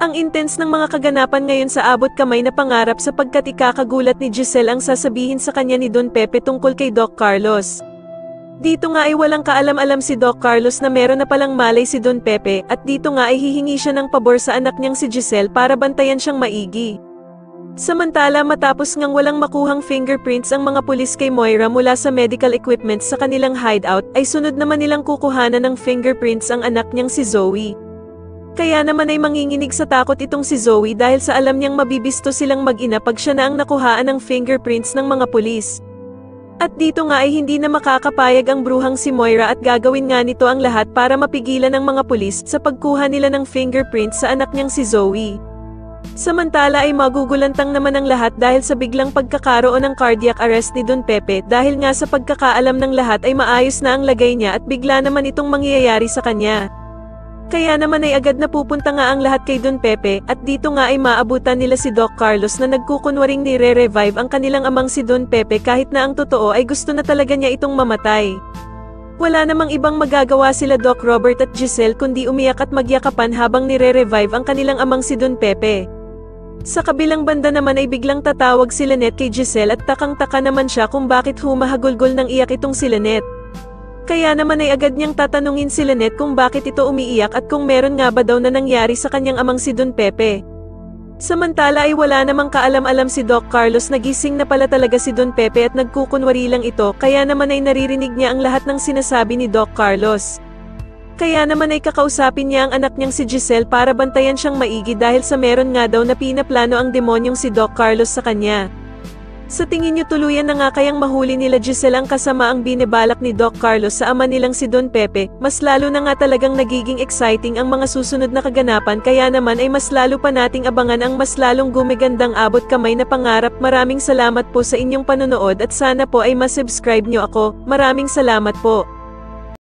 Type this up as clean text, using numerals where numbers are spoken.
Ang intense ng mga kaganapan ngayon sa abot kamay na pangarap sapagkat ikakagulat ni Giselle ang sasabihin sa kanya ni Don Pepe tungkol kay Doc Carlos. Dito nga ay walang kaalam-alam si Doc Carlos na meron na palang malay si Don Pepe at dito nga ay hihingi siya ng pabor sa anak niyang si Giselle para bantayan siyang maigi. Samantala matapos ngang walang makuhang fingerprints ang mga pulis kay Moira mula sa medical equipment sa kanilang hideout ay sunod naman nilang kukuhanan ng fingerprints ang anak niyang si Zoe. Kaya naman ay manginginig sa takot itong si Zoe dahil sa alam niyang mabibisto silang mag-ina pag siya na ang nakuhaan ng fingerprints ng mga pulis. At dito nga ay hindi na makakapayag ang bruhang si Moira at gagawin nga nito ang lahat para mapigilan ng mga pulis sa pagkuha nila ng fingerprints sa anak niyang si Zoe. Samantala ay magugulantang naman ang lahat dahil sa biglang pagkakaroon ng cardiac arrest ni Don Pepe dahil nga sa pagkakaalam ng lahat ay maayos na ang lagay niya at bigla naman itong mangyayari sa kanya. Kaya naman ay agad na pupunta nga ang lahat kay Don Pepe at dito nga ay maabutan nila si Doc Carlos na nagkukunwaring nire-revive ang kanilang amang si Don Pepe kahit na ang totoo ay gusto na talaga niya itong mamatay. Wala namang ibang magagawa sila Doc Robert at Giselle kundi umiyak at magyakapan habang nire-revive ang kanilang amang si Don Pepe. Sa kabilang banda naman ay biglang tatawag si Lynette kay Giselle at takang-taka naman siya kung bakit humahagulgol ng iyak itong si Lynette. Kaya naman ay agad niyang tatanungin si Lynette kung bakit ito umiiyak at kung meron nga ba daw na nangyari sa kanyang amang si Don Pepe. Samantala ay wala namang kaalam-alam si Doc Carlos na gising na pala talaga si Don Pepe at nagkukunwari lang ito kaya naman ay naririnig niya ang lahat ng sinasabi ni Doc Carlos. Kaya naman ay kakausapin niya ang anak niyang si Giselle para bantayan siyang maigi dahil sa meron nga daw na pinaplano ang demonyong si Doc Carlos sa kanya. Sa tingin niyo tuluyan na nga kayang mahuli nila Giselle ang kasama ang binibalak ni Doc Carlos sa ama nilang si Don Pepe, mas lalo na nga talagang nagiging exciting ang mga susunod na kaganapan kaya naman ay mas lalo pa nating abangan ang mas lalong gumigandang abot kamay na pangarap. Maraming salamat po sa inyong panonood at sana po ay masubscribe niyo ako. Maraming salamat po.